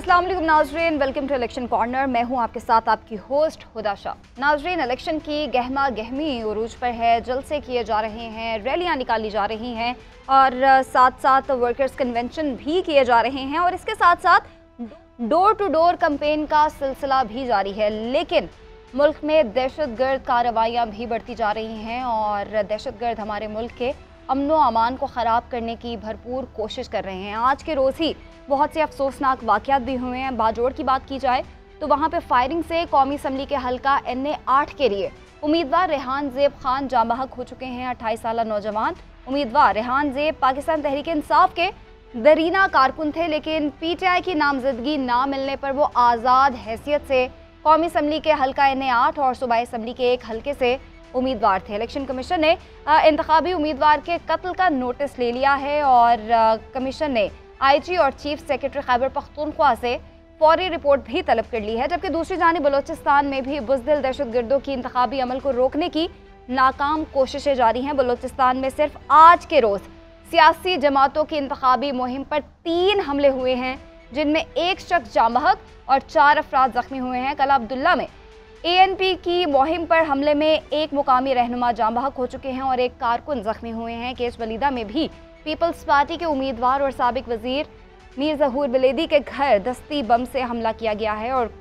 अस्सलाम वालेकुम नाजरीन, वेलकम टू इलेक्शन कॉर्नर। मैं हूं आपके साथ आपकी होस्ट हुदा शाह। नाजरीन, इलेक्शन की गहमा गहमी उरूज पर है, जलसे किए जा रहे हैं, रैलियां निकाली जा रही हैं और साथ साथ वर्कर्स कन्वेंशन भी किए जा रहे हैं और इसके साथ साथ डोर टू डोर कैंपेन का सिलसिला भी जारी है। लेकिन मुल्क में दहशतगर्द कार्रवाइयाँ भी बढ़ती जा रही हैं और दहशतगर्द हमारे मुल्क के अमन व अमान को ख़राब करने की भरपूर कोशिश कर रहे हैं। आज के रोज़ ही बहुत से अफसोसनाक वाक़यात भी हुए हैं। बाजोड़ की बात की जाए तो वहाँ पे फायरिंग से कौमी असम्बली के हल्का NA 8 के लिए उम्मीदवार रेहान ज़ेब खान जाँ बहक हो चुके हैं। 28 साल नौजवान उम्मीदवार रेहान ज़ेब पाकिस्तान तहरीक इंसाफ के दरीना कारकुन थे, लेकिन PTI की नामजदगी ना मिलने पर वो आज़ाद हैसियत से कौमी असम्बली के हल्का NA 8 और सूबाई असम्बली के एक हल्के से उम्मीदवार थे। इलेक्शन कमीशन ने इंतखाबी उम्मीदवार के कत्ल का नोटिस ले लिया है और कमीशन ने IG और चीफ सेक्रेटरी खैबर पख्तूनख्वा से फौरी रिपोर्ट भी तलब कर ली है। जबकि दूसरी जानिब बलोचिस्तान में भी बुज़दिल दहशतगर्दों की इंतखाबी अमल को रोकने की नाकाम कोशिशें जारी हैं। बलोचिस्तान में सिर्फ आज के रोज़ सियासी जमातों की इंतखाबी मुहिम पर 3 हमले हुए हैं, जिनमें एक शख्स जाँ बहक और 4 अफराद जख्मी हुए हैं। कल अब्दुल्ला में ANP की मुहिम पर हमले में एक मुकामी रहनुमा जाँ बहक हो चुके हैं और एक कारकुन जख्मी हुए हैं। केस वलीदा में भी पीपल्स पार्टी के उम्मीदवार और साबिक वजीर मीर ज़हूर बिलेदी के घर दस्ती बम से हमला किया गया है और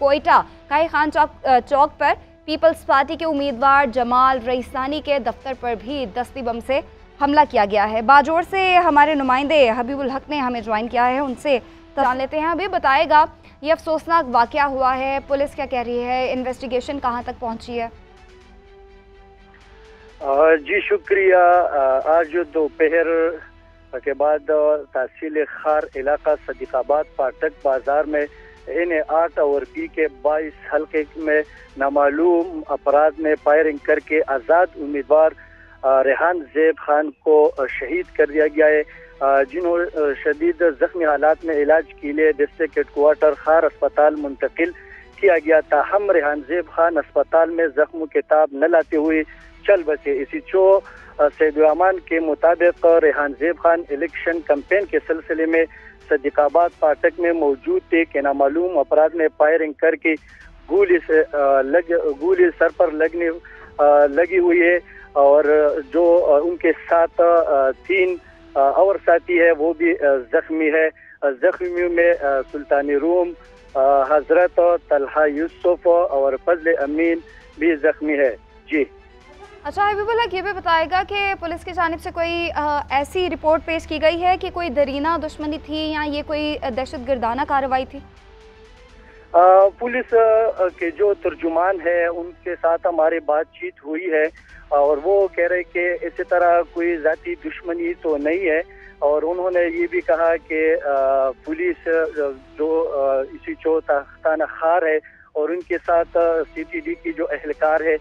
कोयटा काई खान चौक पर पीपल्स पार्टी के उम्मीदवार जमाल रईसानी के दफ्तर पर भी दस्ती बम से हमला किया गया है। बाजोड़ से हमारे नुमाइंदे हबीबुल हक ने हमें ज्वाइन किया है, उनसे जान लेते हैं। अभी बताएगा ये अफसोसनाक वाक़या हुआ है, पुलिस क्या कह रही है, इन्वेस्टिगेशन कहाँ तक पहुँची है? जी शुक्रिया। आज दोपहर के बाद तहसील खार इलाका सदीकाबाद फाटक बाजार में NA 8 और B के 22 हल्के में नामालूम अपराध ने फायरिंग करके आज़ाद उम्मीदवार रेहान ज़ेब खान को शहीद कर दिया गया है, जिन्होंने शदीद जख्मी हालात में इलाज के लिए डिस्ट्रिक्ट हेडक्वार्टर खार अस्पताल मुंतकिल किया गया था। हम रेहान ज़ेब खान अस्पताल में जख्म किताब न लाते हुए चल बचे। इसी सैयद-उल-अमान के मुताबिक रेहान ज़ेब खान इलेक्शन कैंपेन के सिलसिले में सदीकाबाद फाटक में मौजूद थे कि नामालूम अपराध ने फायरिंग करके गोली सर पर लगी हुई है और जो उनके साथ 3 और साथी है वो भी जख्मी है। जख्मियों में सुल्तानी रूम, हजरत तलहा यूसुफ और फजल अमीन भी जख्मी है। जी अच्छा, हबीबुल हक ये भी बताएगा कि पुलिस की जानिब से कोई ऐसी रिपोर्ट पेश की गई है कि कोई दरीना दुश्मनी थी या ये कोई दहशतगर्दाना कार्रवाई थी? पुलिस के जो तर्जुमान है उनके साथ हमारी बातचीत हुई है और वो कह रहे कि इसी तरह कोई जाती दुश्मनी तो नहीं है और उन्होंने ये भी कहा कि पुलिस जो इसी ताना खार है और उनके साथ CTD की जो एहलकार है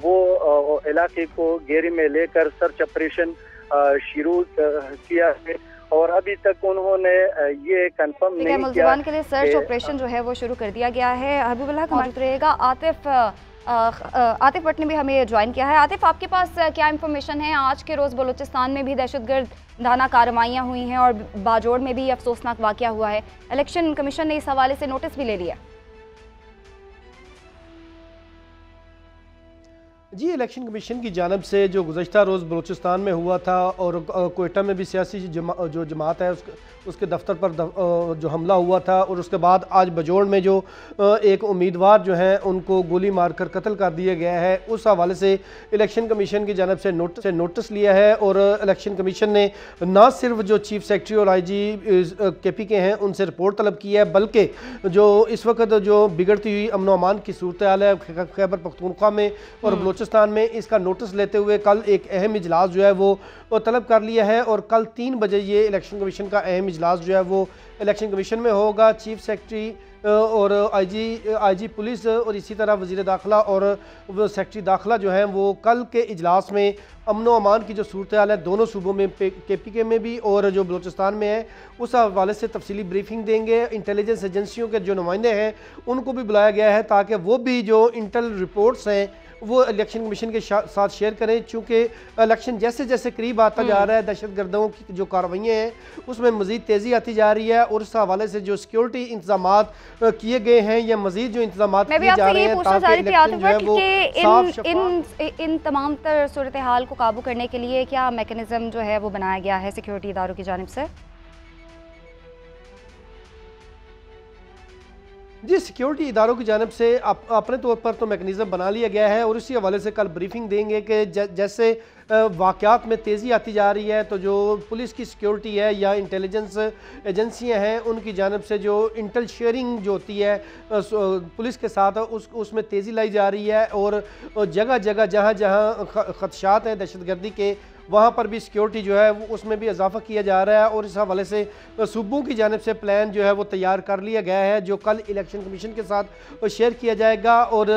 वो इलाके को घेरे में लेकर सर्च ऑपरेशन शुरू किया है और अभी तक उन्होंने ये कंफर्म नहीं किया। मुल्ज़िमान के लिए सर्च ऑपरेशन जो है वो शुरू कर दिया गया है। हबीबुल हक हमारे रहेगा। आतिफ भट्ट ने भी हमें ज्वाइन किया है। आतिफ, आपके पास क्या इंफॉर्मेशन है? आज के रोज़ बलूचिस्तान में भी दहशतगर्द दाना कार्रवाइयाँ हुई हैं और बाजोड़ में भी अफसोसनाक वाक़या हुआ है। इलेक्शन कमीशन ने इस हवाले से नोटिस भी ले लिया। जी, इलेक्शन कमीशन की जानिब से जो गुज़श्ता रोज़ बलूचिस्तान में हुआ था और कोयटा में भी सियासी जो जमात है उसके दफ्तर पर जो हमला हुआ था और उसके बाद आज बजोड़ में जो एक उम्मीदवार जो हैं उनको गोली मारकर कत्ल कर दिया गया है, उस हवाले से इलेक्शन कमीशन की जानिब से नोटिस लिया है और इलेक्शन कमीशन ने ना सिर्फ जो चीफ सेक्रेटरी और IG KP के हैं उनसे रिपोर्ट तलब की है, बल्कि जो इस वक्त जो बिगड़ती हुई अमन अमान की सूरत हाल है खैबर पख्तूनख्वा में और बलूचिस्तान में, इसका नोटिस लेते हुए कल एक अहम इजलास जो है वो तलब कर लिया है और कल 3 बजे ये इलेक्शन कमीशन का अहम इजलास जो है वो इलेक्शन कमीशन में होगा। चीफ सेक्रेटरी और IG पुलिस और इसी तरह वज़ीर दाखिला और सेक्रेटरी दाखिला जो हैं वो कल के इजलास में अमन व अमान की जो सूरत हाल है दोनों सूबों में KPK में भी और जो बलूचिस्तान में है उस हवाले से तफसीली ब्रीफिंग देंगे। इंटेलिजेंस एजेंसियों के जो नुमाइंदे हैं उनको भी बुलाया गया है ताकि वो भी जो इंटेल रिपोर्ट्स हैं वो इलेक्शन कमीशन के साथ शेयर करें, चूँकि इलेक्शन जैसे जैसे करीब आता जा रहा है दहशतगर्दों की जो कार्रवाइयाँ हैं उसमें मज़ीद तेज़ी आती जा रही है, और उस हवाले से जो सिक्योरिटी इंतजाम किए गए हैं या मज़ीद जो इंतजाम किए जा रहे हैं ताकि इलेक्शन जो है वो साफ शफाफ। इन तमाम तर सूरत हाल को काबू करने के लिए क्या मैकेनिज्म जो है वो बनाया गया है सिक्योरिटी इदारों की जानिब से? जी, सिक्योरिटी इदारों की जानिब से अपने तौर पर तो मैकेनिज़्म बना लिया गया है, और इसी हवाले से कल ब्रीफिंग देंगे कि जैसे वाक़यात में तेज़ी आती जा रही है तो जो पुलिस की सिक्योरिटी है या इंटेलिजेंस एजेंसियां हैं उनकी जानिब से जो इंटेल शेयरिंग जो होती है पुलिस के साथ उसमें तेज़ी लाई जा रही है, और जगह जगह जहाँ जहाँ खदशात हैं दहशतगर्दी के वहाँ पर भी सिक्योरिटी जो है वो उसमें भी इजाफा किया जा रहा है, और इस हवाले से सूबों की जानिब से प्लान जो है वो तैयार कर लिया गया है जो कल इलेक्शन कमीशन के साथ शेयर किया जाएगा, और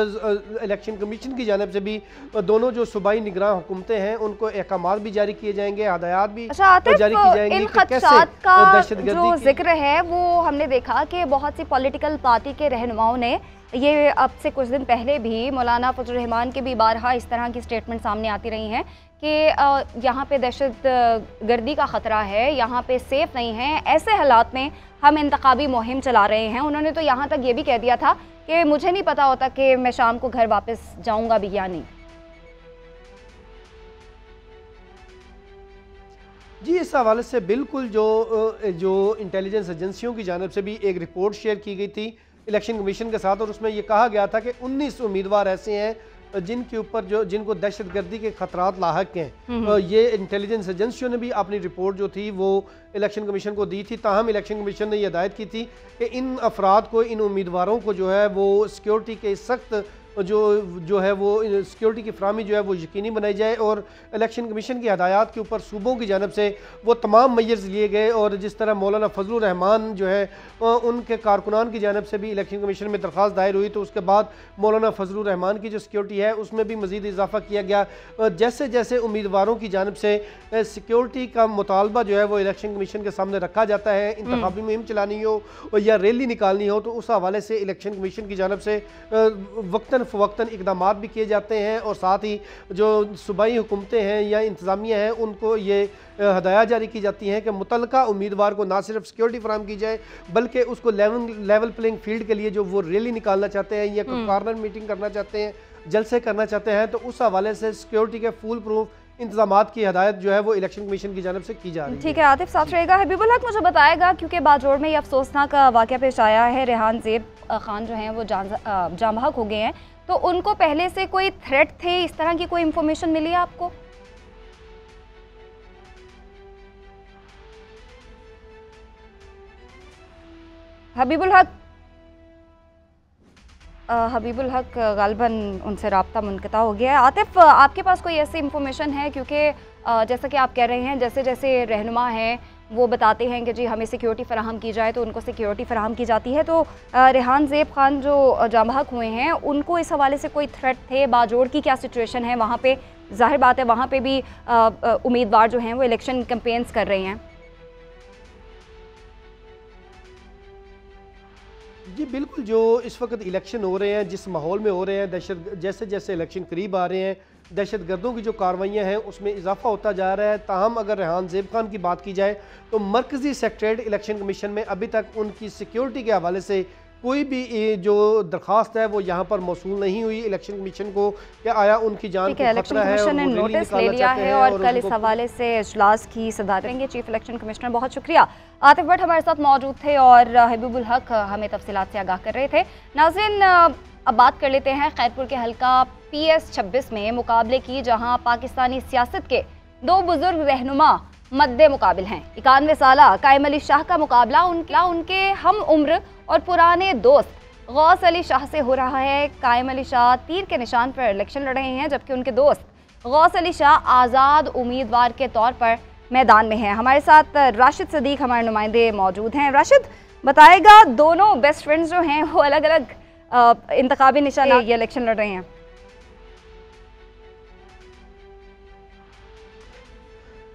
इलेक्शन कमीशन की जानिब से भी दोनों जो सूबाई निगरान हुकूमतें हैं उनको अहकामात भी जारी किए जाएंगे, हदायत भी जारी की जाएंगी। इन खदशात का जो जिक्र है वो हमने देखा कि बहुत सी पॉलिटिकल पार्टी के रहनुमाओं ने ये अब से कुछ दिन पहले भी मौलाना फजलुर रहमान के भी बारहा इस तरह की स्टेटमेंट सामने आती रही हैं कि यहाँ पे दहशत गर्दी का ख़तरा है, यहाँ पे सेफ नहीं है, ऐसे हालात में हम इंतखाबी मुहिम चला रहे हैं। उन्होंने तो यहाँ तक ये भी कह दिया था कि मुझे नहीं पता होता कि मैं शाम को घर वापस जाऊँगा भी या नहीं। जी, इस हवाले से बिल्कुल जो इंटेलिजेंस एजेंसियों की जानिब से भी एक रिपोर्ट शेयर की गई थी इलेक्शन कमीशन के साथ, और उसमें यह कहा गया था कि 19 उम्मीदवार ऐसे हैं जिनके ऊपर जिनको दहशतगर्दी के खतरात लाहक हैं। ये इंटेलिजेंस एजेंसियों ने भी अपनी रिपोर्ट जो थी वो इलेक्शन कमीशन को दी थी, ताहम इलेक्शन कमीशन ने यह हिदायत की थी कि इन अफराद को, इन उम्मीदवारों को जो है वो सिक्योरिटी के सख्त जो है वो सिक्योरिटी की फ्राहमी जो है वो यकीनी बनाई जाए, और इलेक्शन कमीशन की हदायत के ऊपर सूबों की जानिब से वो तमाम मेजर्स लिए गए। और जिस तरह मौलाना फजलुर रहमान जो है उनके कारकुनान की जानिब से भी इलेक्शन कमीशन में दरख्वास्त दायर हुई, तो उसके बाद मौलाना फजलुर रहमान की जो सिक्योरिटी है उसमें भी मज़ीद इजाफा किया गया। जैसे जैसे उम्मीदवारों की जानिब से सिक्योरिटी का मुतालबा जो है वो इलेक्शन कमीशन के सामने रखा जाता है, इंतखाबी मुहिम चलानी हो या रैली निकालनी हो, तो उस हवाले से इलेक्शन कमीशन की जानिब से वक्तन फ़वक्तन इक़दाम भी किए जाते हैं, और साथ ही जो सूबाई हुकूमतें हैं या इंतज़ामिया हैं उनको ये हदायत जारी की जाती हैं कि मुतल्लिका उम्मीदवार को ना सिर्फ सिक्योरिटी फराहम की जाए बल्कि उसको लेवल प्लेइंग फील्ड के लिए जो वो रैली निकालना चाहते हैं या कॉर्नर मीटिंग करना चाहते हैं, जलसे करना चाहते हैं, तो उस हवाले से सिक्योरिटी के फुल प्रूफ इंतजामात की हदायत जो है वो इलेक्शन कमीशन की जानिब से की जा रही है। ठीक है, आतिफ साफ रहेगा। हबीबुल हक मुझे बताएगा, क्योंकि बाजोड़ में ये अफसोसनाक वाक़या पेश आया है, रेहान ज़ेब खान जो हैं वो जाम बहक हो गए हैं, तो उनको पहले से कोई थ्रेट थे, इस तरह की कोई इंफॉर्मेशन मिली है आपको? हबीबुल हक गालिबन उनसे रब्ता मुनक़ता हो गया है। आतिफ, आपके पास कोई ऐसी इंफॉर्मेशन है, क्योंकि जैसा कि आप कह रहे हैं जैसे जैसे रहनुमा हैं वो बताते हैं कि जी हमें सिक्योरिटी फ़राहम की जाए, तो उनको सिक्योरिटी फ़राहम की जाती है, तो रेहान ज़ेब खान जो जाम बहक हुए हैं उनको इस हवाले से कोई थ्रेट थे? बाजोड़ की क्या सिचुएशन है वहाँ पे? ज़ाहिर बात है वहाँ पे भी उम्मीदवार जो हैं वो इलेक्शन कैंपेन्स कर रहे हैं। जी बिल्कुल, जो इस वक्त इलेक्शन हो रहे हैं, जिस माहौल में हो रहे हैं, जैसे जैसे इलेक्शन करीब आ रहे हैं दहशतगर्दों की जो कार्रवाइयाँ हैं उसमें इजाफा होता जा रहा है। ताहम अगर रेहान ज़ेब खान की बात की जाए तो मरकज़ी सेक्रेटरीट इलेक्शन कमीशन में अभी तक उनकी सिक्योरिटी के हवाले से कोई भी जो दरख्वास्त है वो यहाँ पर मौसूल नहीं हुई इलेक्शन कमीशन को, क्या आया उनकी जान को खतरा है, इलेक्शन कमीशन ने नोटिस ले लिया है और कल इस हवाले से इजलास की सदारत करेंगे चीफ इलेक्शन कमिश्नर। बहुत शुक्रिया। आतिफ भट्ट हमारे साथ मौजूद थे और हबीबुल हक हमें तफसीलात से आगाह कर रहे थे। नाज़रीन, अब बात कर लेते हैं खैरपुर के हल्का PS 26 में मुकाबले की, जहाँ पाकिस्तानी सियासत के दो बुजुर्ग रहनुमा मद्दे मुकाबिल हैं। 91 साला कायम अली शाह का मुकाबला उनके हम उम्र और पुराने दोस्त गौस अली शाह से हो रहा है। कायम अली शाह तीर के निशान पर इलेक्शन लड़ रहे हैं, जबकि उनके दोस्त गौस अली शाह आज़ाद उम्मीदवार के तौर पर मैदान में हैं। हमारे साथ राशिद सदीक हमारे नुमाइंदे मौजूद हैं। राशिद बताएगा, दोनों बेस्ट फ्रेंड्स जो हैं वो अलग अलग इंतखाबी निशान ये इलेक्शन लड़ रहे हैं।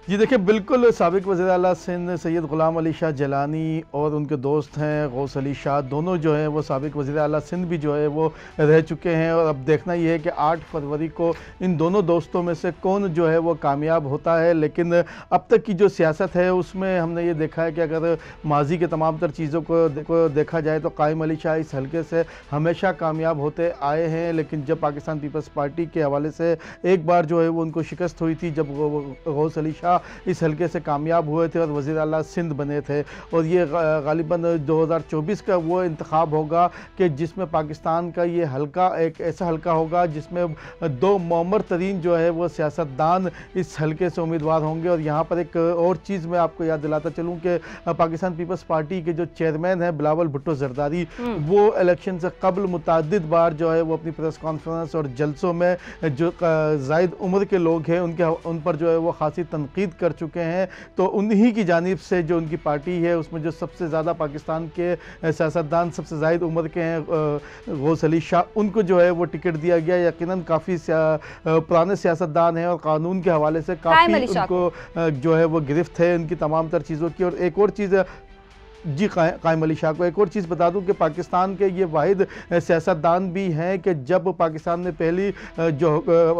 जी बिल्कुल, जो इस वक्त इलेक्शन हो रहे हैं दहशतगर्दी के खतरात लाहक हैं उसमें इजाफा होता जा रहा है। ताहम अगर रेहान ज़ेब खान की बात की जाए तो मरकज़ी सेक्रेटरीट इलेक्शन कमीशन में अभी तक उनकी सिक्योरिटी के हवाले से कोई भी जो दरख्वास्त है वो यहाँ पर मौसूल नहीं हुई इलेक्शन कमीशन को, क्या आया उनकी जान को खतरा है, उनकी इलेक्शन लड़ रहे हैं। जी देखिए, बिल्कुल साबिक वज़ीर आला सिंध सैयद ग़ुलाम अली शाह जिलानी और उनके दोस्त हैं गौस अली शाह, दोनों जो हैं वो साबिक वज़ीर आला सिंध भी जो है वो रह चुके हैं। और अब देखना ये है कि 8 फरवरी को इन दोनों दोस्तों में से कौन जो है वो कामयाब होता है। लेकिन अब तक की जो सियासत है उसमें हमने ये देखा है कि अगर माजी के तमाम तर चीज़ों को देखा जाए तो कायम अली शाह इस हल्के से हमेशा कामयाब होते आए हैं। लेकिन जब पाकिस्तान पीपल्स पार्टी के हवाले से एक बार जो है वो उनको शिकस्त हुई थी, जब गौस अली शाह इस हल्के से कामयाब हुए थे और वज़ीर आला सिंध बने थे। और ये गालिबन 2024 का वो इंतखाब होगा कि जिसमें पाकिस्तान का ये हल्का एक ऐसा हल्का होगा जिसमें 2 मौमर तरीन जो है वो सियासतदान इस हल्के से उम्मीदवार होंगे। और यहाँ पर एक और चीज़ मैं आपको याद दिलाता चलूँ कि पाकिस्तान पीपल्स पार्टी के जो चेयरमैन हैं बिलावल भुट्टो जरदारी, वो इलेक्शन से कबल मुतअद्दिद बार जो है वो अपनी प्रेस कॉन्फ्रेंस और जलसों में जो ज़ायद उम्र के लोग हैं उन पर जो है वो खासी तनकीद कर चुके हैं। तो उन्हीं की जानिब से जो उनकी पार्टी है उसमें जो सबसे ज़्यादा पाकिस्तान के सियासतदान सबसे ज़ायद उम्र के हैं गौस अली शाह, उनको जो है वो टिकट दिया गया। यकीनन काफ़ी पुराने सियासतदान हैं और कानून के हवाले से काफ़ी उनको जो है वो गिरफ्त है उनकी तमाम तर चीज़ों की। और एक और चीज़ जी, कायम अली शाह को एक और चीज़ बता दूं कि पाकिस्तान के ये वाहिद सियासतदान भी हैं कि जब पाकिस्तान में पहली जो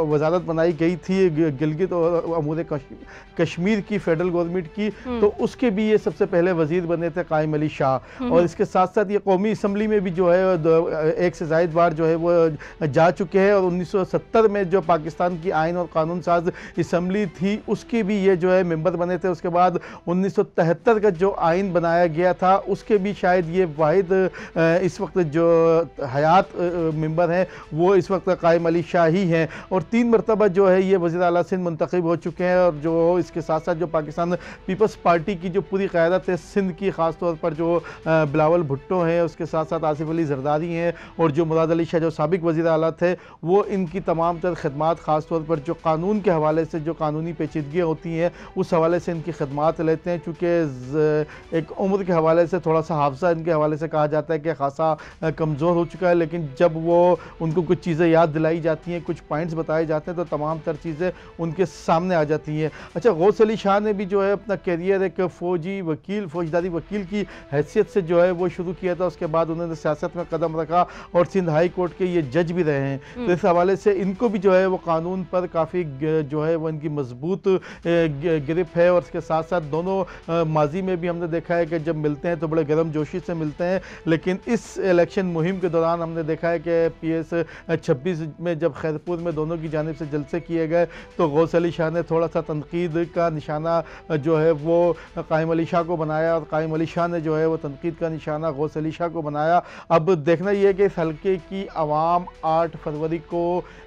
वजारत बनाई गई थी गिलगित और अमूर कश्मीर की फेडरल गवर्नमेंट की, तो उसके भी ये सबसे पहले वजीर बने थे कायम अली शाह। और इसके साथ साथ ये कौमी असम्बली में भी जो है एक से ज़ायद बार जो है वो जा चुके हैं। और 1970 में जो पाकिस्तान की आइन और कानून साज असम्बली थी उसके भी ये जो है मेंबर बने थे। उसके बाद 1973 का जो आइन बनाया गया था उसके भी शायद ये वाहिद इस वक्त जो हयात मेंबर हैं वो इस वक्त कायम अली शाह ही हैं। और 3 मरतबा जो है ये वज़ीर आला सिंध मुंतखब हो चुके हैं। और जो इसके साथ साथ जो पाकिस्तान पीपल्स पार्टी की जो पूरी क़यादत है सिंध की, ख़ास तौर पर जो बिलावल भुट्टो हैं, उसके साथ साथ आसिफ अली जरदारी हैं और जो मुराद अली शाह जो साबिक वज़ीर आला थे, वो इनकी तमाम तर खदमात ख़ास तौर पर जो कानून के हवाले से जो कानूनी पेचीदगियाँ होती हैं उस हवाले से इनकी खदमात लेते हैं। चूँकि एक उम्र के हवाले से थोड़ा सा हाफजा इनके हवाले से कहा जाता है कि खासा कमज़ोर हो चुका है, लेकिन जब वो उनको कुछ चीज़ें याद दिलाई जाती हैं, कुछ पॉइंट्स बताए जाते हैं तो तमाम तर चीज़ें उनके सामने आ जाती हैं। अच्छा, गौस अली शाह ने भी जो है अपना कैरियर एक फौजदारी वकील की हैसियत से जो है वो शुरू किया था। उसके बाद उन्होंने सियासत में कदम रखा और सिंध हाई कोर्ट के ये जज भी रहे हैं। तो इस हवाले से इनको भी जो है वो कानून पर काफ़ी जो है वो इनकी मजबूत गिरफ्त है। और इसके साथ साथ दोनों माजी में भी हमने देखा है कि जब मिलते हैं तो बड़े गर्म जोशी से मिलते हैं। लेकिन इस इलेक्शन मुहिम के दौरान हमने देखा है कि PS 26 में जब खैरपुर में दोनों की जानिब से जलसे किए गए तो गौस अली शाह ने थोड़ा सा तनकीद का निशाना जो है वो कायम अली शाह को बनाया और कायम अली शाह ने जो है वो तनकीद का निशाना गौस अली शाह को बनाया। अब देखना ये है कि इस हल्के की आवाम 8 फरवरी को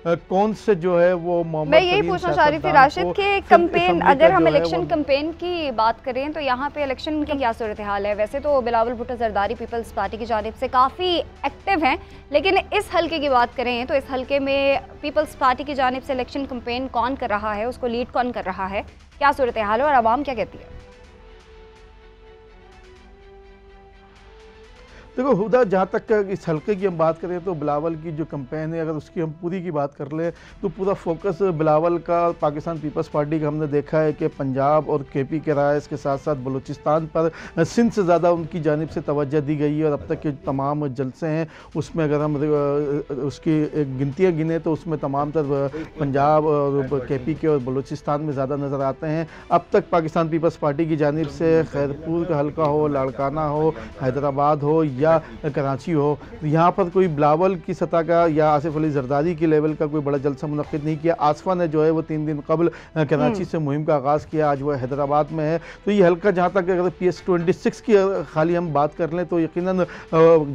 कौन से जो है वो मैं यही पूछना चाह रही थी राशिद के कैंपेन, अगर हम इलेक्शन कैंपेन की बात करें तो यहाँ पे इलेक्शन की क्या सूरत हाल है? वैसे तो बिलावल भुट्टो जरदारी पीपल्स पार्टी की जानिब से काफ़ी एक्टिव हैं, लेकिन इस हल्के की बात करें तो इस हल्के में पीपल्स पार्टी की जानिब से इलेक्शन कैंपेन कौन कर रहा है, उसको लीड कौन कर रहा है, क्या सूरत हाल है और आवाम क्या कहती है? देखो हुदा, जहाँ तक इस हल्के की हम बात करें तो बिलावल की जो कैंपेन है अगर उसकी हम पूरी की बात कर लें तो पूरा फोकस बिलावल का पाकिस्तान पीपल्स पार्टी का हमने देखा है कि पंजाब और KP के राय, इसके साथ साथ बलूचिस्तान पर सिंध से ज़्यादा उनकी जानिब से तवज्जो दी गई है। और अब तक के तमाम जलसे हैं उसमें अगर हम उसकी गिनतियाँ गिने तो उसमें तमाम तर पंजाब और KP के और बलूचिस्तान में ज़्यादा नज़र आते हैं। अब तक पाकिस्तान पीपल्स पार्टी की जानिब से खैरपुर का हल्का हो, लाड़काना हो, हैदराबाद हो या कराची हो, यहाँ पर कोई बिलावल की सतह का या आसिफ अली जरदारी की लेवल का कोई बड़ा जलसा मुनक्किद नहीं किया। आसफा ने जो है वो 3 दिन कबल कराची से मुहिम का आगाज़ किया, आज वो हैदराबाद में है। तो ये हल्का जहाँ तक अगर PS 26 की खाली हम बात कर लें तो यकीनन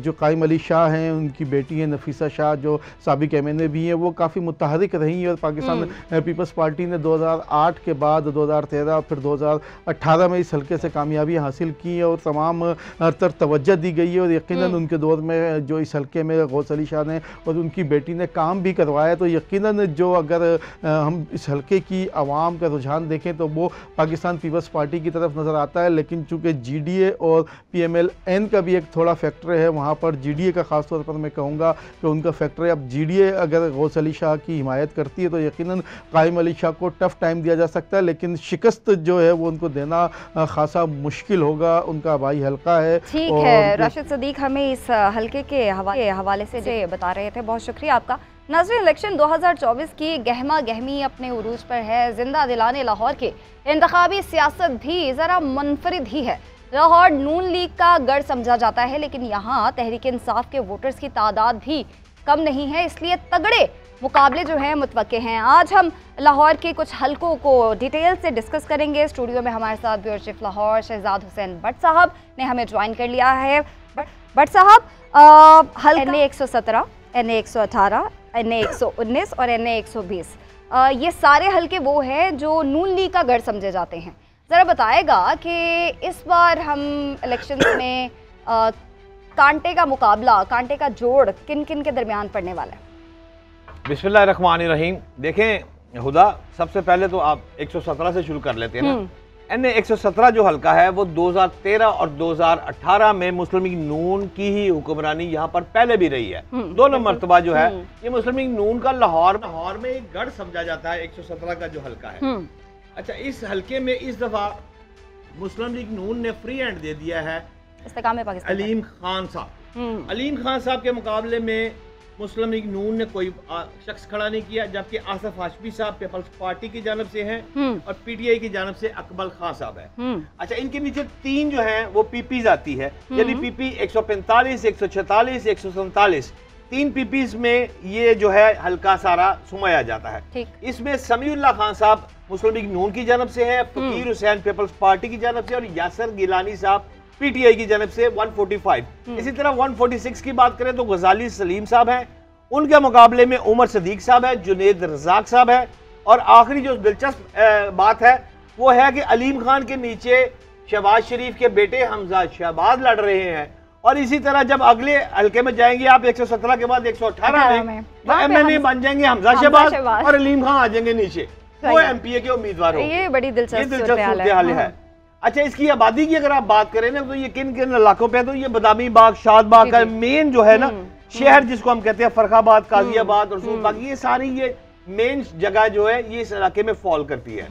जो कायम अली शाह हैं, उनकी बेटी हैं नफीसा शाह जो साबिक MNA भी हैं, वो काफ़ी मुतहरिक रही और पाकिस्तान पीपल्स पार्टी ने 2008 के बाद 2013 फिर 2018 में इस हल्के से कामयाबी हासिल की है और तमाम तर तवज्जो दी गई है। और यकीनन उनके दौर में जो इस हल्के में गौस अली शाह ने और उनकी बेटी ने काम भी करवाया, तो यकीनन जो अगर हम इस हल्के की आवाम का रुझान देखें तो वो पाकिस्तान पीपल्स पार्टी की तरफ नज़र आता है। लेकिन चूँकि GDA और PMLN का भी एक थोड़ा फैक्टर है वहाँ पर, GDA का ख़ास तौर पर मैं कहूँगा कि उनका फैक्टर है। अब GDA अगर गौस अली शाह की हिमायत करती है तो यकीनन कायम अली शाह को टफ टाइम दिया जा सकता है, लेकिन शिकस्त जो है वो उनको देना खासा मुश्किल होगा। उनका भाई हल्का है। ठीक है, राशिद सदीक हमें इस हल्के के हवाले से जो बता रहे थे, बहुत शुक्रिया आपका। नाज़रीन, इलेक्शन 2024 की गहमा गहमी अपने उरूज पर है। जिंदा दिलाने लाहौर की इंतखाबी सियासत भी ज़रा मुनफरिद ही है। लाहौर नून लीग का गढ़ समझा जाता है, लेकिन यहाँ तहरीक इंसाफ के वोटर्स की तादाद भी कम नहीं है, इसलिए तगड़े मुकाबले जो हैं मुतवक्के हैं। आज हम लाहौर के कुछ हलकों को डिटेल से डिस्कस करेंगे। स्टूडियो में हमारे साथ ब्यूरो चीफ लाहौर शहजाद हुसैन भट्ट साहब ने हमें ज्वाइन कर लिया है। भट्ट साहब, हल्का NA 117, NA 118, NA 119 और NA 120, ये सारे हलके वो हैं जो नून लीग का गढ़ समझे जाते हैं। ज़रा बताएगा कि इस बार हम इलेक्शंस में कांटे का मुकाबला, कांटे का जोड़ किन किन के दरमियान पड़ने वाला है? बिस्मिल्लाहिर्रहमानिर्रहीम। देखें हुदा, सबसे पहले तो आप 117 से शुरू कर लेते हैं ना। NA 117 जो हल्का है वो 2013 और 2018 में मुस्लिम लीग नून की ही हुक्मरानी यहाँ पर पहले भी रही है। दोनों मरतबा जो है ये मुस्लिम लीग नून का लाहौर में एक गढ़ समझा जाता है 117 का जो हल्का है। अच्छा, इस हल्के में इस दफा मुस्लिम लीग नून ने फ्री हैंड दे दिया है अलीम खान साहब। अलीम खान साहब के मुकाबले में मुस्लिम लीग नून ने कोई शख्स खड़ा नहीं किया, जबकि आसफ हाशमी साहब पीपल्स पार्टी की जानब से हैं और PTI की जानब से अकबल खान साहब है। अच्छा, इनके नीचे तीन जो हैं वो पीपीज आती है, यानी PP 145, 146, 147, तीन पीपीज में ये जो है हल्का सारा सुमाया जाता है। इसमें समीउल्लाह खान साहब मुस्लिम लीग नून की जानब से है, फकीर हुसैन पीपल्स पार्टी की जानब से और यासर गिलानी साहब PTI की जानब से 145। इसी तरह 146 की बात करें तो गजाली सलीम साहब हैं, उनके मुकाबले में उमर सदीक साहब है, जुनेद रज़ाक साहब है, और आखिरी जो दिलचस्प बात है वो है कि अलीम खान के नीचे शहबाज शरीफ के बेटे हमजा शहबाज लड़ रहे हैं। और इसी तरह जब अगले हल्के में जाएंगे आप 117 के बाद 118 में तो MNA बन जाएंगे हमजा शहबाज और अलीम खान आ जाएंगे नीचे, वो MPA के उम्मीदवार होंगे। ये बड़ी दिलचस्प सूरत-ए-हाल है। अच्छा, इसकी आबादी की अगर आप बात करें ना तो ये किन किन इलाकों पे, तो ये बदामी बाग, शादबाग का मेन जो है ना शहर जिसको हम कहते हैं फरखाबाद, काजियाबाद, रसूलबाग, ये सारी ये मेन जगह जो है ये इस इलाके में फॉल करती है।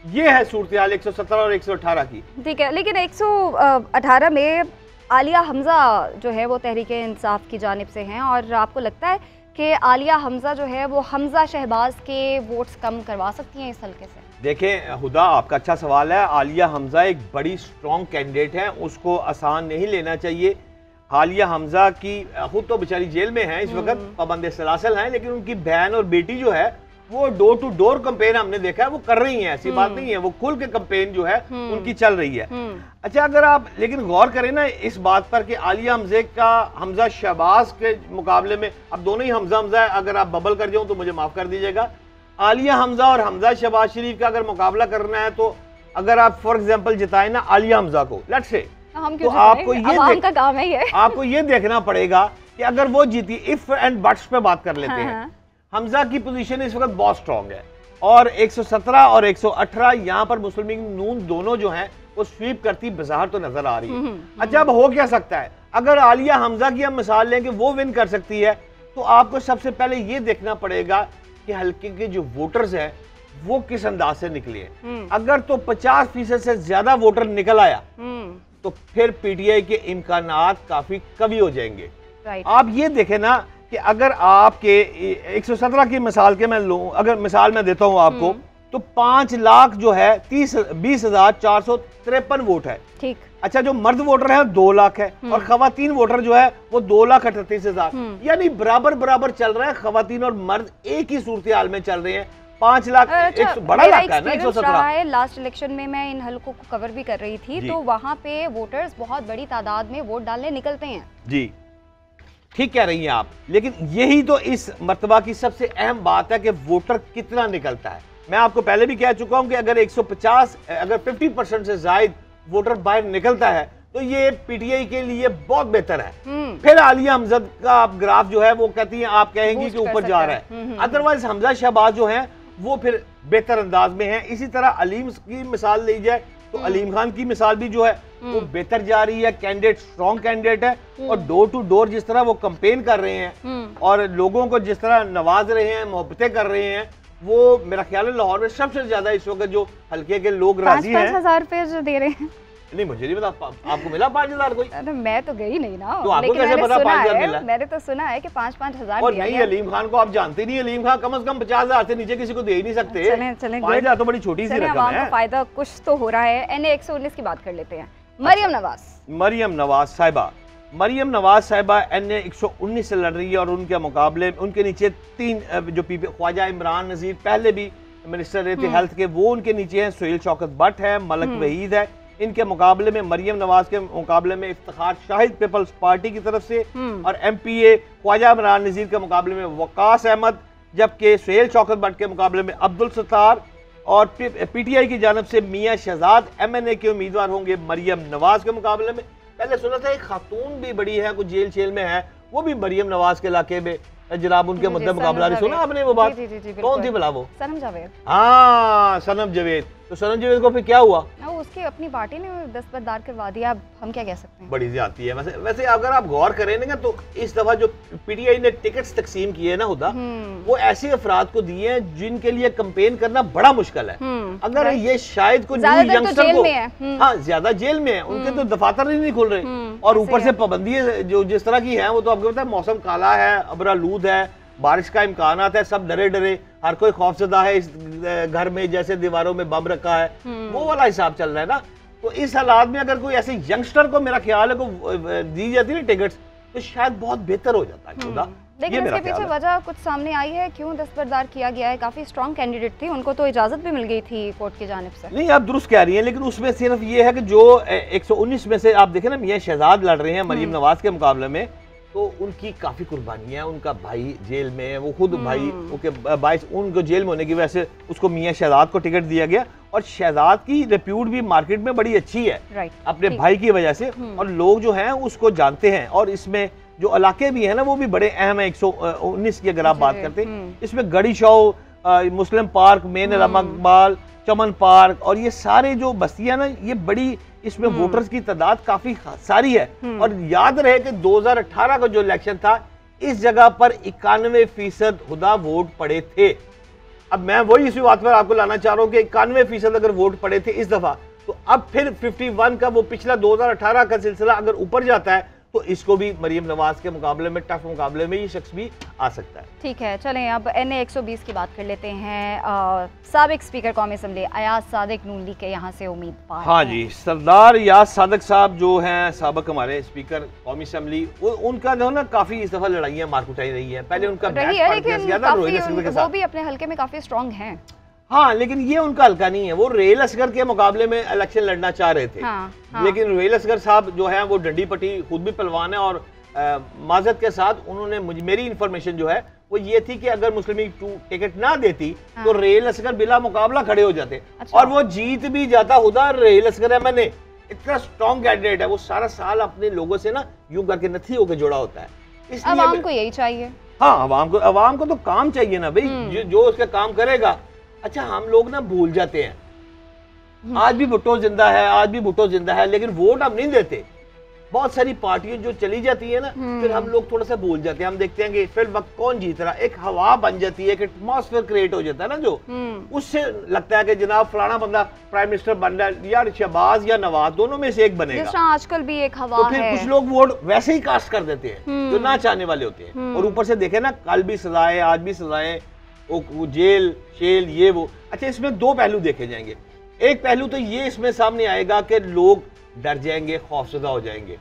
ये है सूरत-ए-हाल 117 और 118 की। ठीक है, लेकिन 118 में आलिया हमजा जो है वो तहरीक इंसाफ की जानिब से हैं, और आपको लगता है कि आलिया हमजा जो है वो हमजा शहबाज के वोट्स कम करवा सकती हैं इस हल्के से? देखें हुदा, आपका अच्छा सवाल है। आलिया हमजा एक बड़ी स्ट्रॉन्ग कैंडिडेट है, उसको आसान नहीं लेना चाहिए। आलिया हमजा की खुद तो बेचारी जेल में है इस वक्त, पाबंद सलासल हैं, लेकिन उनकी बहन और बेटी जो है वो डोर टू डोर कंपेन हमने देखा है वो कर रही हैं, ऐसी बात नहीं है, वो खुल के कंपेन जो है उनकी चल रही है। अच्छा, अगर आप लेकिन गौर करें ना इस बात पर कि आलिया हमजे का हमजा शहबाज के मुकाबले में, अब दोनों ही हमजा है, अगर आप बबल कर जाऊं तो मुझे माफ कर दीजिएगा, आलिया हमजा और हमजा शहबाज शरीफ का अगर मुकाबला करना है तो अगर आप फॉर एग्जांपल जिताए ना आलिया हमजा को, लेट्स से, तो आपको ये देखना पड़ेगा कि अगर वो जीती, इफ एंड बट्स पे बात कर लेते हैं, हमजा की पोजीशन इस वक्त बहुत स्ट्रांग है और 117 और 118 यहाँ पर मुस्लिम लीग नून दोनों जो हैं वो स्वीप करती बाजार तो नजर आ रही है। अच्छा, अब हो क्या सकता है, अगर आलिया हमजा की हम मिसाल लें कि वो विन कर सकती है, तो आपको सबसे पहले ये देखना पड़ेगा कि हल्के के जो वोटर्स हैं वो किस अंदाज से निकले हैं। अगर तो 50% से ज्यादा वोटर निकल आया तो फिर PTI के इम्कानात काफी कमी हो जाएंगे। आप ये देखें ना कि अगर आपके 117 की मिसाल के मैं लूं, अगर मिसाल मैं देता हूं आपको, तो 5 लाख जो है 20,453 वोट है। ठीक। अच्छा, जो मर्द वोटर है 2 लाख है और खवातीन वोटर जो है वो 2,38,000, यानी बराबर बराबर चल रहा है। खवातीन और मर्द एक ही सूरत हाल में चल रहे हैं। 5 लाख बड़ा इलाका है ना 117। लास्ट इलेक्शन में मैं इन हल्कों को कवर भी कर रही थी, तो वहाँ पे वोटर्स बहुत बड़ी तादाद में वोट डालने निकलते हैं। जी ठीक कह रही हैं आप, लेकिन यही तो इस मर्तबा की सबसे अहम बात है कि वोटर कितना निकलता है। मैं आपको पहले भी कह चुका हूं कि अगर 150 अगर 50% से ज्यादा वोटर बाहर निकलता है तो ये पीटीआई के लिए बहुत बेहतर है। फिर आलिया हमजद का आप ग्राफ जो है वो कहती है, आप कहेंगी कि ऊपर जा रहा है, अदरवाइज हमजा शहबाज जो है वो फिर बेहतर अंदाज में है। इसी तरह अलीम की मिसाल ली जाए तो अलीम खान की मिसाल भी जो है वो बेहतर जा रही है, कैंडिडेट स्ट्रॉन्ग कैंडिडेट है, और डोर टू डोर जिस तरह वो कैंपेन कर रहे हैं और लोगों को जिस तरह नवाज रहे हैं, मोहब्बतें कर रहे हैं, वो मेरा ख्याल है लाहौर में सबसे ज्यादा इस वक्त जो हल्के के लोग राजी हैं। 5,000 रुपए जो दे रहे हैं, नहीं मुझे नहीं पता, आपको मिला 5,000 कोई? अरे मैं तो गई नहीं ना, तो आपको कैसे पता 5,000 मिला? मैंने तो सुना है कि 5,000 और नहीं, अलीम खान को आप जानते नहीं, अलीम खान कम से कम 50,000 से नीचे किसी को दे ही नहीं सकते। 5,000 तो बड़ी छोटी सी रकम है। फायदा कुछ तो हो रहा है। NA 119 की बात कर लेते हैं। मरियम नवाज साहिबा NA 119 से लड़ रही है और उनके मुकाबले उनके नीचे 3 जो ख्वाजा इमरान नजीर पहले भी मिनिस्टर रहे थे हेल्थ के, वो उनके नीचे हैं। सुहेल शौकत भट्ट है, मलक वहीद है। इनके मुकाबले में मरियम नवाज के मुकाबले में इफ्तिखार शाहिद पीपल्स पार्टी की तरफ से, और MPA ख्वाजा इमरान नजीर के मुकाबले में वकास अहमद, जबकि सुहेल शौकत भट्ट के मुकाबले में अब्दुल सत्तार, और PTI की जानब से मियां शहजाद MNA के उम्मीदवार होंगे मरियम नवाज के मुकाबले में। पहले सुना था एक खातून भी बड़ी है, कुछ जेल में है, वो भी मरियम नवाज के इलाके में जनाब उनके मुद्दे मुकाबला नहीं सुना आपने वो बात? कौन थी भला वो? सनम जावेद। हाँ, सनम जावेद। तो सनम जावेद को फिर क्या हुआ? उसकी अपनी पार्टी ने दस्तबरदार करवा दिया, अब हम क्या कह सकते हैं। बड़ी ज्यादती है। वैसे अगर आप गौर करें ना तो इस दफा जो PTI ने टिकट्स तकसीम किए ना हुदा, वो ऐसे अफराद को दिए हैं जिनके लिए कैंपेन करना बड़ा मुश्किल है। अगर ये शायद कोई न्यू यंगस्टर को, हाँ ज्यादा जेल में है, उनके तो दफातर ही नहीं खुल रहे, और ऊपर से पाबंदी जो जिस तरह की है वो तो आपको पता है, मौसम काला है, अबरालूद है, बारिश का इम्कान है, सब डरे डरे, हर कोई खौफजदा है, इस घर में जैसे दीवारों में बम रखा है, वो वाला हिसाब चल रहा है ना। तो इस हालात में अगर कोई ऐसे यंगस्टर को मेरा ख्याल है को दी जाती है टिकट्स, तो शायद बहुत बेहतर हो जाता है। लेकिन इसके पीछे वजह कुछ सामने आई है, क्यों दस्तबरदार किया गया है? काफी स्ट्रॉन्ग कैंडिडेट थी, उनको तो इजाजत भी मिल गई थी कोर्ट की जानिब से। नहीं, आप दुरुस्त कह रही हैं, लेकिन उसमें सिर्फ ये है कि जो 119 में से आप देखें ना, मियां शहजाद लड़ रहे हैं मरियम नवाज के मुकाबले में, तो उनकी काफी कुर्बानियां, उनका भाई जेल में है, वो खुद भाई के बाइस उनको जेल में होने की वजह से उसको मियां शहजाद को टिकट दिया गया, और शहजाद की रिप्यूट भी मार्केट में बड़ी अच्छी है अपने भाई की वजह से, और लोग जो हैं उसको जानते हैं। और इसमें जो इलाके भी है ना वो भी बड़े अहम है 119 की अगर आप बात करते हैं। इसमें गड़ी शाह, मुस्लिम पार्क, मेन इकबाल, चमन पार्क, और ये सारे जो बस्तियां ना, ये बड़ी इसमें वोटर्स की तादाद काफी सारी है। और याद रहे कि 2018 का जो इलेक्शन था, इस जगह पर 91% हुदा वोट पड़े थे। अब मैं वही इसी बात पर आपको लाना चाह रहा हूँ कि 91% अगर वोट पड़े थे इस दफा, तो अब फिर 51 का वो पिछला 2018 का सिलसिला अगर ऊपर जाता है, तो इसको भी मरियम नवाज के मुकाबले में, टफ मुकाबले में ये शख्स भी आ सकता है। ठीक है, चलें अब NA 120 की बात कर लेते हैं। साबिक स्पीकर कौमी असम्बली अयाज सादिक नून लीग के यहाँ से उम्मीदवार। हाँ जी, सरदार अयाज सादिक साहब जो हैं साबिक हमारे स्पीकर कौमी असम्बली, उनका जो है ना काफी इस दफा लड़ाइयाँ मारकुटाई रही है। पहले उनका वो भी अपने हल्के में काफी स्ट्रॉन्ग हैं। हाँ, लेकिन ये उनका हल्का नहीं है, वो रेल असगर के मुकाबले में इलेक्शन लड़ना चाह रहे थे। हाँ। लेकिन रेल असगर साहब जो है वो डंडी पट्टी, खुद भी पहलवान है, और माजरत के साथ उन्होंने मेरी इन्फॉर्मेशन जो है वो ये थी कि अगर मुस्लिम लीग टिकट ना देती तो रेल असगर बिला मुकाबला खड़े हो जाते। अच्छा। और वो जीत भी जाता। खुदा रेल असगर MNA इतना स्ट्रॉन्ग कैंडिडेट है, वो सारा साल अपने लोगों से ना यूं करके नथी होकर जुड़ा होता है। इसलिए अवाम को यही चाहिए। हाँ, अवाम को तो काम चाहिए ना भाई, जो उसका काम करेगा। अच्छा, हम लोग ना भूल जाते हैं, आज भी भुट्टो जिंदा है, लेकिन वोट हम नहीं देते। बहुत सारी पार्टियां जो चली जाती है ना, फिर हम लोग थोड़ा सा भूल जाते हैं। हम देखते हैं कि फिर वक्त कौन जीत रहा, एक हवा बन जाती है, एक एटमॉस्फेयर क्रिएट हो जाता है ना, जो उससे लगता है कि जनाब फलाना बंदा प्राइम मिनिस्टर बन रहा है, या शहबाज या नवाज, दोनों में से एक बनेगा। आजकल भी एक हवा तो फिर कुछ लोग वोट वैसे ही कास्ट कर देते हैं जो ना चाहने वाले होते हैं। और ऊपर से देखे ना, कल भी सजाएं, आज भी सजाएं, वो जेल शेल ये वो। अच्छा, इसमें दो पहलू देखे जाएंगे। एक पहलू तो ये इसमें सामने आएगा कि लोग डर जाएंगे, खौफजदा हो जाएंगे,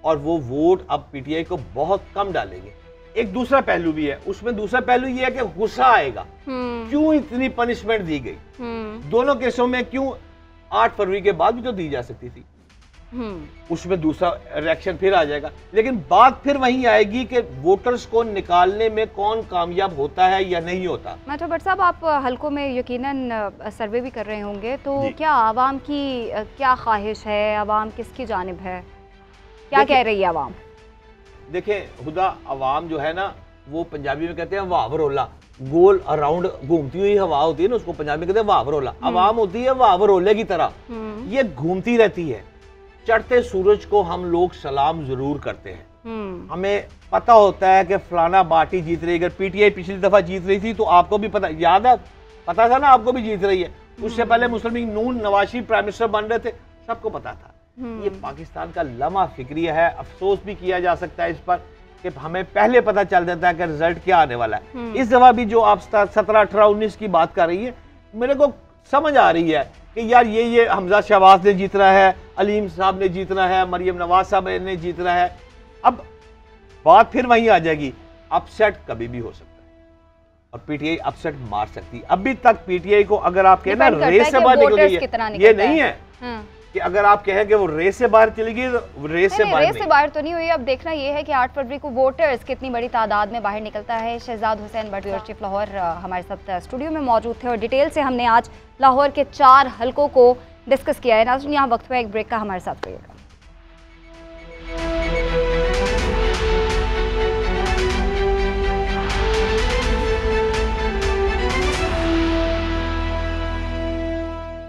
और वो वोट अब PTI को बहुत कम डालेंगे। एक दूसरा पहलू भी है, उसमें दूसरा पहलू ये है कि गुस्सा आएगा, क्यों इतनी पनिशमेंट दी गई। दोनों केसों में क्यों 8 फरवरी के बाद भी तो दी जा सकती थी। उसमें दूसरा रिएक्शन फिर आ जाएगा, लेकिन बात फिर वहीं आएगी कि वोटर्स को निकालने में कौन कामयाब होता है या नहीं होता। माथुर भट्ट साहब, आप हलकों में यकीनन सर्वे भी कर रहे होंगे, तो क्या आवाम की क्या ख्वाहिश है, आवाम किसकी जानिब है, क्या कह रही है आवाम? देखें हुदा, आवाम जो है ना, वो पंजाबी में कहते हैं वाह वरोला, गोल अराउंड घूमती हुई हवा होती है ना, उसको पंजाबी में कहते हैं वाह वरोला। आवाम होती है वाह वरोले की तरह, ये घूमती रहती है। चढ़ते सूरज को हम लोग सलाम जरूर करते हैं। हमें पता होता है कि फलाना पार्टी जीत रही है। अगर पीटीआई पिछली दफा जीत रही थी तो आपको भी पता, याद है, पता था ना आपको भी जीत रही है। उससे पहले मुस्लिम लीग नून नवाज शरीफ प्राइम मिनिस्टर बन रहे थे, सबको पता था। ये पाकिस्तान का लम्हा फिक्रिया है। अफसोस भी किया जा सकता है इस पर कि हमें पहले पता चल जाता है कि रिजल्ट क्या आने वाला है। इस दफा भी जो आप 17, 18, 19 की बात कर रही है, मेरे को समझ आ रही है कि यार ये हमजा शहबाज ने जीतना है, अलीम साहब ने जीतना है, मरियम नवाज साहब ने जीतना है। अब बात फिर वहीं आ जाएगी, अपसेट कभी भी हो सकता है और पीटीआई अपसेट मार सकती है। अभी तक पीटीआई को अगर आप कहना रेस से बाहर निकल गई है, ये नहीं है कि अगर आप कहें कि वो रेस से बाहर चली गई, तो रेस से बाहर तो नहीं हुई। अब देखना ये है कि 8 फरवरी को वोटर्स कितनी बड़ी तादाद में बाहर निकलता है। शहजाद हुसैन भट्ट, ब्यूरो चीफ लाहौर, हमारे साथ स्टूडियो में मौजूद थे और डिटेल से हमने आज लाहौर के 4 हलकों को डिस्कस किया है। नाज़रीन, यहाँ वक्त हुआ एक ब्रेक का, हमारे साथ रहिएगा।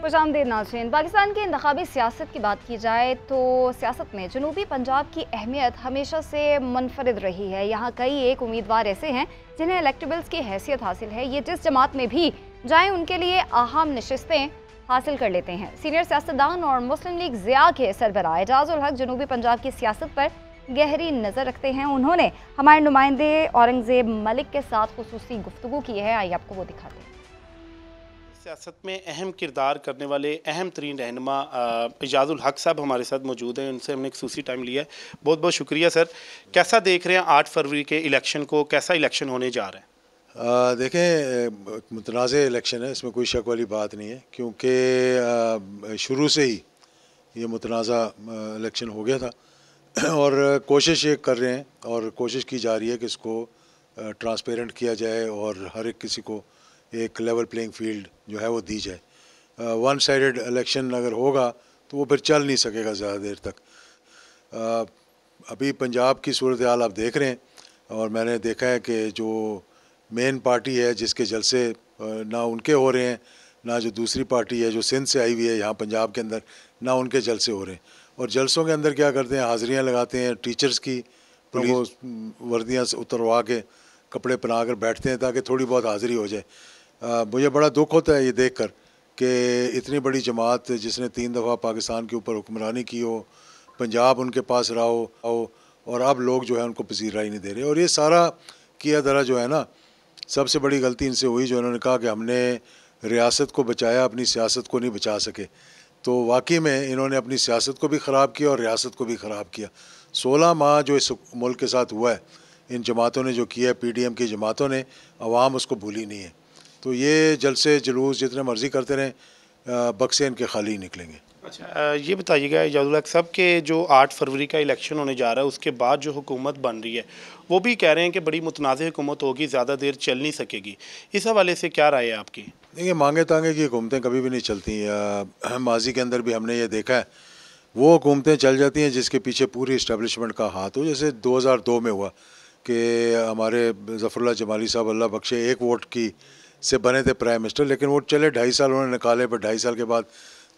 खुशामदीद नाज़रीन। पाकिस्तान की इंतखाबी सियासत की बात की जाए तो सियासत में जनूबी पंजाब की अहमियत हमेशा से मुनफरिद रही है। यहाँ कई एक उम्मीदवार ऐसे हैं जिन्हें इलेक्टेबल्स की हैसियत हासिल है। ये जिस जमात में भी जाएं उनके लिए अहम नशिस्तें हासिल कर लेते हैं। सीनियर सियासतदान और मुस्लिम लीग ज़िया के सरबराह एजाज उल हक जनूबी पंजाब की सियासत पर गहरी नज़र रखते हैं। उन्होंने हमारे नुमाइंदे औरंगज़ेब मलिक के साथ खुसूसी गुफ्तगू की है, आइए आपको वो दिखाते हैं। सियासत में अहम किरदार करने वाले अहम तरीन रहनुमा एजाज उल हक साहब हमारे साथ मौजूद हैं, उनसे हमने खसूसी टाइम लिया है। बहुत बहुत शुक्रिया सर। कैसा देख रहे हैं 8 फरवरी के इलेक्शन को, कैसा इलेक्शन होने जा रहा है? देखें, मुतनाज़ इलेक्शन है, इसमें कोई शक वाली बात नहीं है, क्योंकि शुरू से ही ये मुतनाज़ा इलेक्शन हो गया था और कोशिश ये कर रहे हैं और कोशिश की जा रही है कि इसको ट्रांसपेरेंट किया जाए और हर एक किसी को एक लेवल प्लेइंग फील्ड जो है वो दी जाए। वन साइडेड इलेक्शन अगर होगा तो वो फिर चल नहीं सकेगा ज़्यादा देर तक। अभी पंजाब की सूरत हाल आप देख रहे हैं और मैंने देखा है कि जो मेन पार्टी है जिसके जलसे ना उनके हो रहे हैं, ना जो दूसरी पार्टी है जो सिंध से आई हुई है यहाँ पंजाब के अंदर, ना उनके जलसे हो रहे हैं। और जलसों के अंदर क्या करते हैं, हाज़िरियाँ लगाते हैं, टीचर्स की पुलिस वर्दियाँ उतरवा के कपड़े पहना कर बैठते हैं ताकि थोड़ी बहुत हाज़िरी हो जाए। मुझे बड़ा दुख होता है ये देखकर कि इतनी बड़ी जमात जिसने 3 दफ़ा पाकिस्तान के ऊपर हुक्मरानी की हो, पंजाब उनके पास रहा हो और अब लोग जो है उनको पसीरा ही नहीं दे रहे। और ये सारा किया धरा जो है ना, सबसे बड़ी गलती इनसे हुई जो इन्होंने कहा कि हमने रियासत को बचाया, अपनी सियासत को नहीं बचा सके। तो वाकई में इन्होंने अपनी सियासत को भी ख़राब किया और रियासत को भी ख़राब किया। 16 माह जो इस मुल्क के साथ हुआ है, इन जमातों ने जो किया है, PDM की जमातों ने, अवाम उसको भूली नहीं है। तो ये जलसे जुलूस जितने मर्ज़ी करते रहें, बक्से इनके खाली निकलेंगे। अच्छा, ये बताइएगा एजाज उल हक साहब के जो 8 फरवरी का इलेक्शन होने जा रहा है उसके बाद जो हुकूमत बन रही है वो भी कह रहे हैं कि बड़ी मुतनाज़ हुकूमत होगी, ज़्यादा देर चल नहीं सकेगी। इस हवाले से क्या राय है आपकी? देखिए, मांगे तांगे की हुकूमतें कभी भी नहीं चलती। माजी के अंदर भी हमने ये देखा है, वो हुकूमतें चल जाती हैं जिसके पीछे पूरी इस्टेब्लिशमेंट का हाथ हो। जैसे 2002 में हुआ कि हमारे ज़फ़रुल्लाह जमाली साहब अल्लाह बख्शे 1 वोट की से बने थे प्राइम मिनिस्टर, लेकिन वो चले 2.5 साल उन्होंने निकाले, पर 2.5 साल के बाद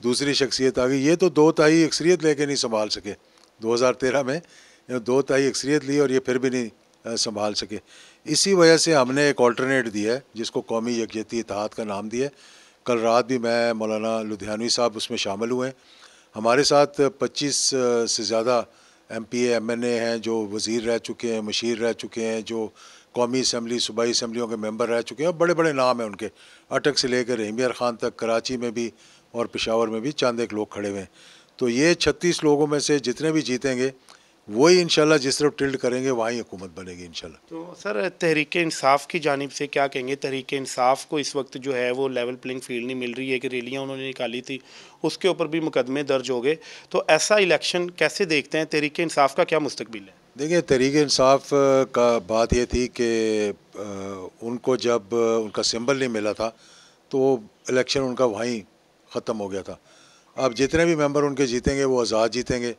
दूसरी शख्सियत आ गई। ये तो 2 तिहाई अक्सरियत लेके नहीं संभाल सके। 2013 में 2 तिहाई अक्सरियत ली और ये फिर भी नहीं संभाल सके। इसी वजह से हमने एक ऑल्टरनेट दिया है जिसको कौमी यकजहती इत्तेहाद का नाम दिया है। कल रात भी मैं, मौलाना लुधियानवी साहब उसमें शामिल हुए हैं। हमारे साथ 25 से ज़्यादा MPA MNA हैं जो वज़ीर रह चुके हैं, मशीर रह चुके हैं, जो कौमी असम्बली, सूबाई असम्बलियों के मेंबर रह चुके हैं। और बड़े बड़े नाम हैं उनके, अटक से लेकर रहीमियर ख़ान तक, कराची में भी और पेशावर में भी चंद एक लोग खड़े हुए हैं। तो ये 36 लोगों में से जितने भी जीतेंगे वही इंशाल्लाह जिस तरफ टिल्ड करेंगे वहीं हुकूमत बनेगी इंशाल्लाह। तो सर तहरीक इंसाफ की जानिब से क्या कहेंगे? तहरीक इंसाफ को इस वक्त जो है वो लेवल प्लेइंग फील्ड नहीं मिल रही है कि रैलियाँ उन्होंने निकाली थी उसके ऊपर भी मुकदमे दर्ज हो गए, तो ऐसा इलेक्शन कैसे देखते हैं? तहरीक इंसाफ का क्या मुस्तकबिल है? देखिए तहरीक इंसाफ का बात ये थी कि उनको जब उनका सिंबल नहीं मिला था तो इलेक्शन उनका वहीं ख़त्म हो गया था। अब जितने भी मेंबर उनके जीतेंगे वो आज़ाद जीतेंगे,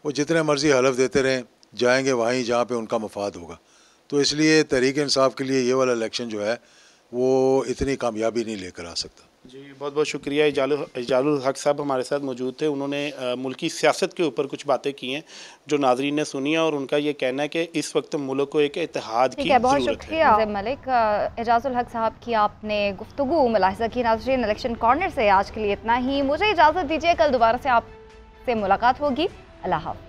वो जितने मर्ज़ी हलफ देते रहें, जाएंगे वहीं जहाँ पे उनका मफाद होगा। तो इसलिए तहरीक इंसाफ के लिए ये वाला इलेक्शन जो है वो इतनी कामयाबी नहीं लेकर आ सकता। जी बहुत बहुत शुक्रिया। इजाजुल हक साहब हमारे साथ मौजूद थे, उन्होंने मुल्की सियासत के ऊपर कुछ बातें की हैं जो नाज़रीन ने सुनी है और उनका ये कहना है कि इस वक्त मुल्क को एक इत्तेहाद की ज़रूरत है। बहुत शुक्रिया मलिक। इजाजुल हक साहब की आपने गुफ्तगू मुलाहिज़ा की। नाज़रीन इलेक्शन कॉर्नर से आज के लिए इतना ही, मुझे इजाज़त दीजिए, कल दोबारा से आपसे मुलाकात होगी। अल्लाह हाफ़िज़।